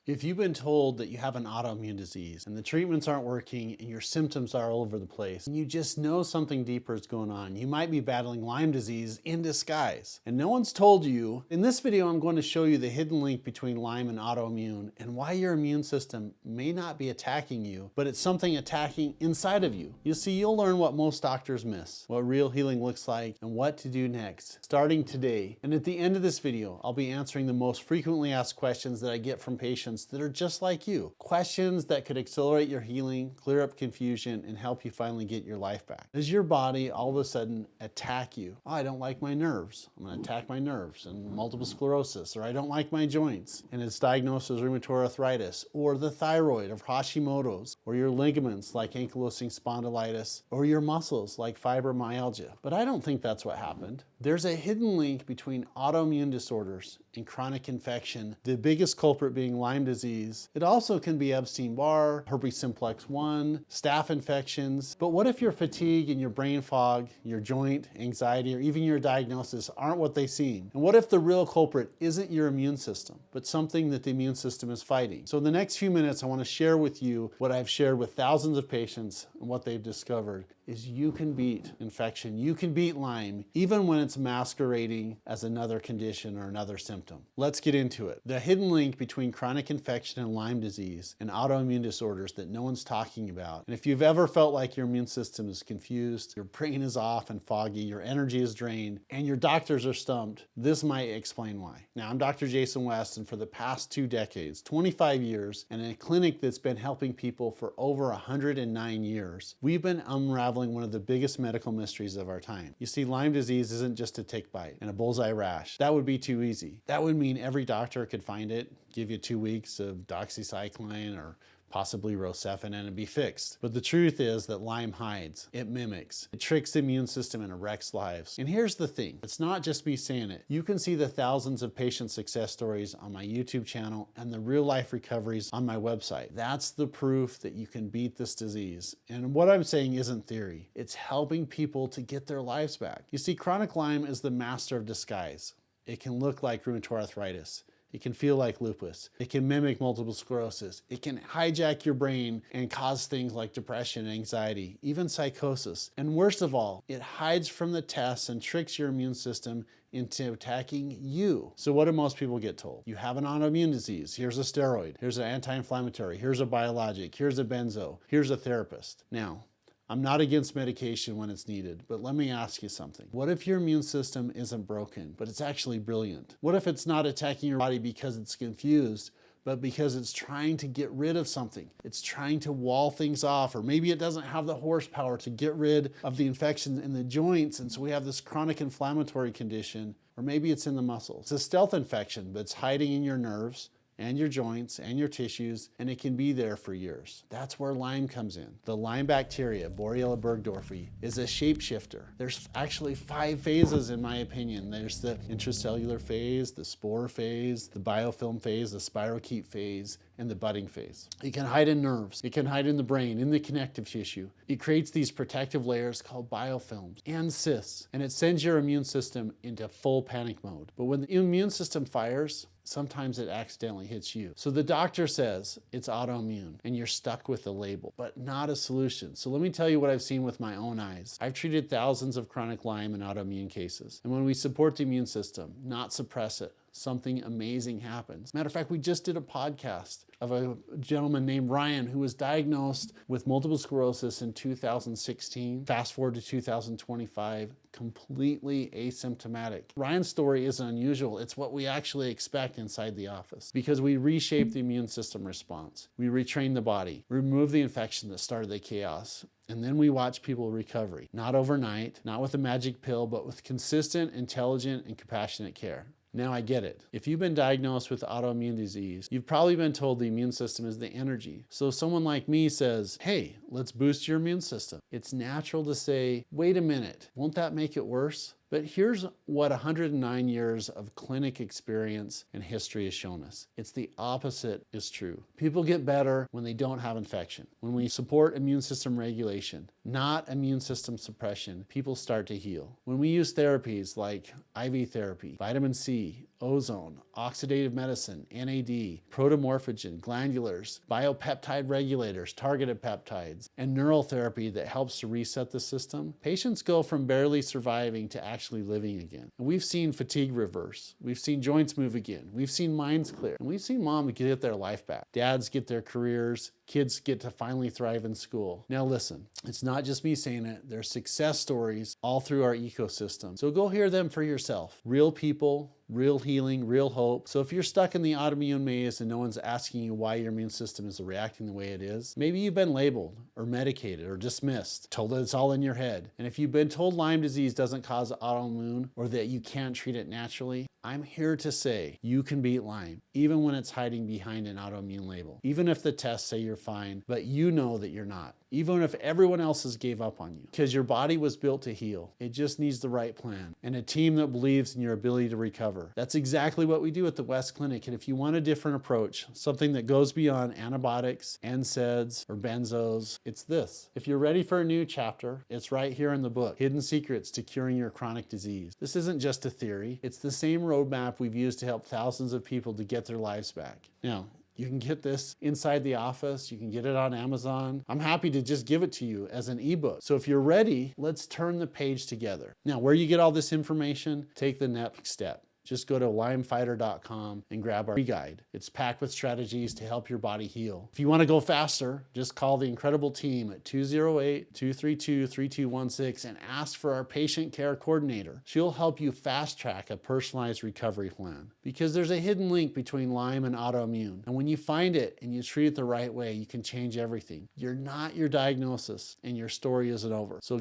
If you've been told that you have an autoimmune disease and the treatments aren't working and your symptoms are all over the place, and you just know something deeper is going on, you might be battling Lyme disease in disguise. And no one's told you. In this video, I'm going to show you the hidden link between Lyme and autoimmune and why your immune system may not be attacking you, but it's something attacking inside of you. You see, you'll learn what most doctors miss, what real healing looks like, and what to do next, starting today. And at the end of this video, I'll be answering the most frequently asked questions that I get from patients that are just like you. Questions that could accelerate your healing, clear up confusion, and help you finally get your life back. Does your body all of a sudden attack you? Oh, I don't like my nerves. I'm gonna attack my nerves and multiple sclerosis, or I don't like my joints, and it's diagnosed as rheumatoid arthritis, or the thyroid of Hashimoto's, or your ligaments like ankylosing spondylitis, or your muscles like fibromyalgia. But I don't think that's what happened. There's a hidden link between autoimmune disorders and chronic infection, the biggest culprit being Lyme disease. It also can be Epstein-Barr, herpes simplex 1, staph infections. But what if your fatigue and your brain fog, your joint anxiety, or even your diagnosis aren't what they seem? And what if the real culprit isn't your immune system, but something that the immune system is fighting? So in the next few minutes, I want to share with you what I've shared with thousands of patients and what they've discovered is you can beat infection. You can beat Lyme, even when it's masquerading as another condition or another symptom. Let's get into it. The hidden link between chronic infection and Lyme disease and autoimmune disorders that no one's talking about. And if you've ever felt like your immune system is confused, your brain is off and foggy, your energy is drained, and your doctors are stumped, this might explain why. Now, I'm Dr. Jason West, and for the past 2 decades, 25 years, and in a clinic that's been helping people for over 109 years, we've been unraveling one of the biggest medical mysteries of our time. You see, Lyme disease isn't just a tick bite and a bullseye rash. That would be too easy. That would mean every doctor could find it, give you 2 weeks of doxycycline or possibly Rocephin, and it'd be fixed. But the truth is that Lyme hides, it mimics, it tricks the immune system and it wrecks lives. And here's the thing, it's not just me saying it. You can see the thousands of patient success stories on my YouTube channel and the real life recoveries on my website. That's the proof that you can beat this disease. And what I'm saying isn't theory, it's helping people to get their lives back. You see, chronic Lyme is the master of disguise. It can look like rheumatoid arthritis. It can feel like lupus. It can mimic multiple sclerosis. It can hijack your brain and cause things like depression, anxiety, even psychosis. And worst of all, it hides from the tests and tricks your immune system into attacking you. So what do most people get told? You have an autoimmune disease. Here's a steroid. Here's an anti-inflammatory. Here's a biologic. Here's a benzo. Here's a therapist. Now, I'm not against medication when it's needed, but let me ask you something. What if your immune system isn't broken, but it's actually brilliant? What if it's not attacking your body because it's confused, but because it's trying to get rid of something? It's trying to wall things off, or maybe it doesn't have the horsepower to get rid of the infection in the joints, and so we have this chronic inflammatory condition, or maybe it's in the muscles. It's a stealth infection, but it's hiding in your nerves, and your joints and your tissues, and it can be there for years. That's where Lyme comes in. The Lyme bacteria, Borrelia burgdorferi, is a shapeshifter. There's actually 5 phases in my opinion. There's the intracellular phase, the spore phase, the biofilm phase, the spirochete phase, and the budding phase. It can hide in nerves. It can hide in the brain, in the connective tissue. It creates these protective layers called biofilms and cysts, and it sends your immune system into full panic mode. But when the immune system fires, sometimes it accidentally hits you. So the doctor says it's autoimmune and you're stuck with the label, but not a solution. So let me tell you what I've seen with my own eyes. I've treated thousands of chronic Lyme and autoimmune cases. And when we support the immune system, not suppress it, something amazing happens. Matter of fact, we just did a podcast of a gentleman named Ryan who was diagnosed with multiple sclerosis in 2016. Fast forward to 2025, completely asymptomatic. Ryan's story isn't unusual. It's what we actually expect inside the office because we reshape the immune system response. We retrain the body, remove the infection that started the chaos, and then we watch people recovery. Not overnight, not with a magic pill, but with consistent, intelligent, and compassionate care. Now I get it. If you've been diagnosed with autoimmune disease, you've probably been told the immune system is the energy. So if someone like me says, hey, let's boost your immune system, it's natural to say, wait a minute, won't that make it worse? But here's what 109 years of clinic experience and history has shown us. It's the opposite is true. People get better when they don't have infection. When we support immune system regulation, not immune system suppression, people start to heal. When we use therapies like IV therapy, vitamin C, ozone, oxidative medicine, NAD, protomorphogen, glandulars, biopeptide regulators, targeted peptides, and neural therapy that helps to reset the system, patients go from barely surviving to actually living again. And we've seen fatigue reverse. We've seen joints move again. We've seen minds clear. And we've seen moms get their life back. Dads get their careers. Kids get to finally thrive in school. Now listen, it's not just me saying it. There's success stories all through our ecosystem. So go hear them for yourself. Real people, real healing, real hope. So if you're stuck in the autoimmune maze and no one's asking you why your immune system is reacting the way it is, maybe you've been labeled or medicated or dismissed, told that it's all in your head. And if you've been told Lyme disease doesn't cause autoimmune or that you can't treat it naturally, I'm here to say you can beat Lyme, even when it's hiding behind an autoimmune label. Even if the tests say you're fine, but you know that you're not. Even if everyone else has gave up on you. Because your body was built to heal. It just needs the right plan and a team that believes in your ability to recover. That's exactly what we do at the West Clinic. And if you want a different approach, something that goes beyond antibiotics, NSAIDs, or benzos, it's this. If you're ready for a new chapter, it's right here in the book, Hidden Secrets to Curing Your Chronic Disease. This isn't just a theory. It's the same roadmap we've used to help thousands of people to get their lives back. Now, you can get this inside the office. You can get it on Amazon. I'm happy to just give it to you as an ebook. So if you're ready, let's turn the page together. Now, where you get all this information, take the next step. Just go to lymefighter.com and grab our free guide. It's packed with strategies to help your body heal. If you want to go faster, just call the incredible team at 208-232-3216 and ask for our patient care coordinator. She'll help you fast track a personalized recovery plan because there's a hidden link between Lyme and autoimmune. And when you find it and you treat it the right way, you can change everything. You're not your diagnosis and your story isn't over. So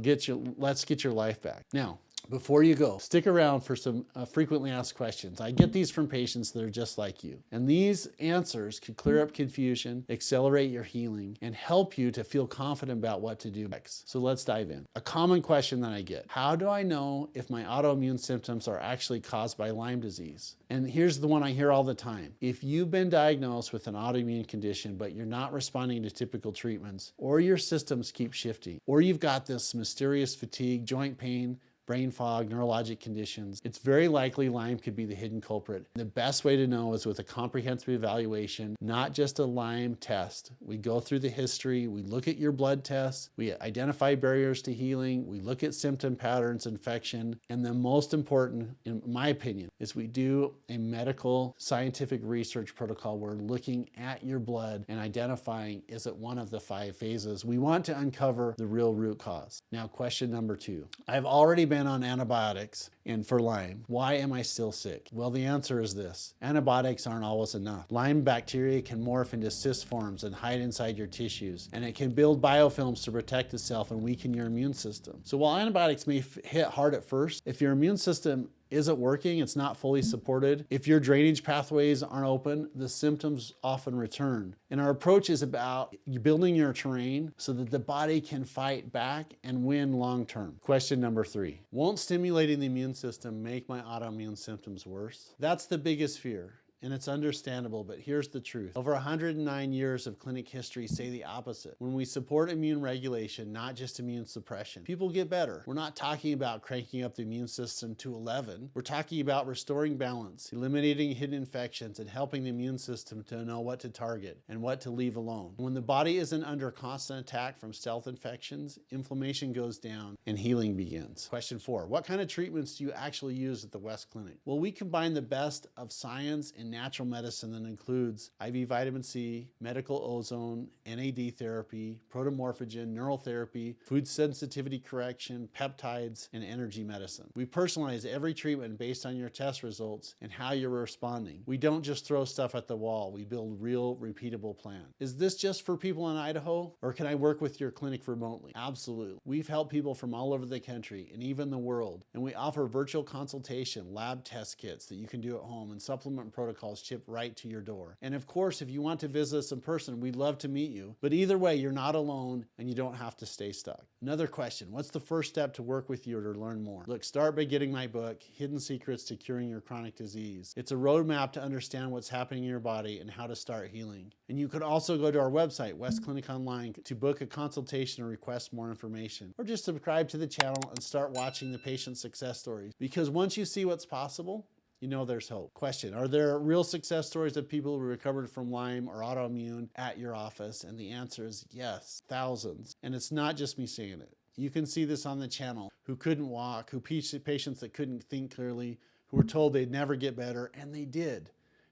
let's get your life back. Now, before you go, stick around for some frequently asked questions. I get these from patients that are just like you. And these answers could clear up confusion, accelerate your healing, and help you to feel confident about what to do next. So let's dive in. A common question that I get: how do I know if my autoimmune symptoms are actually caused by Lyme disease? And here's the one I hear all the time. If you've been diagnosed with an autoimmune condition, but you're not responding to typical treatments, or your systems keep shifting, or you've got this mysterious fatigue, joint pain, brain fog, neurologic conditions, it's very likely Lyme could be the hidden culprit. The best way to know is with a comprehensive evaluation, not just a Lyme test. We go through the history, we look at your blood tests, we identify barriers to healing, we look at symptom patterns, infection, and the most important, in my opinion, is we do a medical scientific research protocol. We're looking at your blood and identifying, is it one of the 5 phases? We want to uncover the real root cause. Now, question number 2. I've already been on antibiotics and for Lyme. Why am I still sick? Well, the answer is this. Antibiotics aren't always enough. Lyme bacteria can morph into cyst forms and hide inside your tissues, and it can build biofilms to protect itself and weaken your immune system. So while antibiotics may hit hard at first, if your immune system isn't working, it's not fully supported, if your drainage pathways aren't open, the symptoms often return. And our approach is about building your terrain so that the body can fight back and win long term. Question number 3. Won't stimulating the immune system make my autoimmune symptoms worse? That's the biggest fear. And it's understandable, but here's the truth. Over 109 years of clinic history say the opposite. When we support immune regulation, not just immune suppression, people get better. We're not talking about cranking up the immune system to 11. We're talking about restoring balance, eliminating hidden infections, and helping the immune system to know what to target and what to leave alone. When the body isn't under constant attack from stealth infections, inflammation goes down and healing begins. Question 4. What kind of treatments do you actually use at the West Clinic? Well, we combine the best of science and natural medicine that includes IV vitamin C, medical ozone, NAD therapy, protomorphogen, neural therapy, food sensitivity correction, peptides, and energy medicine. We personalize every treatment based on your test results and how you're responding. We don't just throw stuff at the wall. We build real, repeatable plan. Is this just for people in Idaho, or can I work with your clinic remotely? Absolutely. We've helped people from all over the country and even the world, and we offer virtual consultation, lab test kits that you can do at home, and supplement protocols shipped right to your door. And of course, if you want to visit us in person, we'd love to meet you. But either way, you're not alone and you don't have to stay stuck. Another question: what's the first step to work with you or to learn more? Look, start by getting my book, Hidden Secrets to Curing Your Chronic Disease. It's a roadmap to understand what's happening in your body and how to start healing. And you could also go to our website, West Clinic Online, to book a consultation or request more information. Or just subscribe to the channel and start watching the patient success stories. Because once you see what's possible, you know there's hope. Question, are there real success stories of people who recovered from Lyme or autoimmune at your office? And the answer is yes, thousands. And it's not just me saying it. You can see this on the channel, who couldn't walk, patients that couldn't think clearly, who were told they'd never get better, and they did.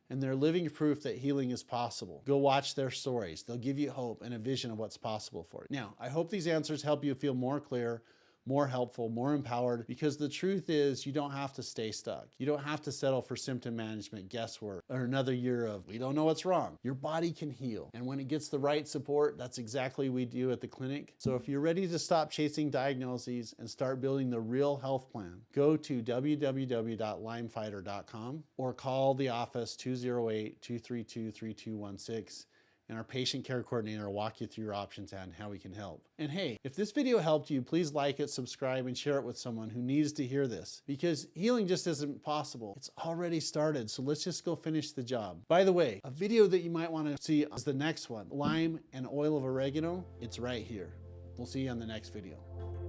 And they're living proof that healing is possible. Go watch their stories. They'll give you hope and a vision of what's possible for you. Now, I hope these answers help you feel more clear, more helpful, more empowered, because the truth is you don't have to stay stuck. You don't have to settle for symptom management, guesswork, or another year of we don't know what's wrong. Your body can heal. And when it gets the right support, that's exactly what we do at the clinic. So if you're ready to stop chasing diagnoses and start building the real health plan, go to www.lymefighter.com or call the office 208-232-3216. And our patient care coordinator will walk you through your options and how we can help. And hey, if this video helped you, please like it, subscribe, and share it with someone who needs to hear this, because healing just isn't possible. It's already started, so let's just go finish the job. By the way, a video that you might want to see is the next one, Lyme and oil of oregano. It's right here. We'll see you on the next video.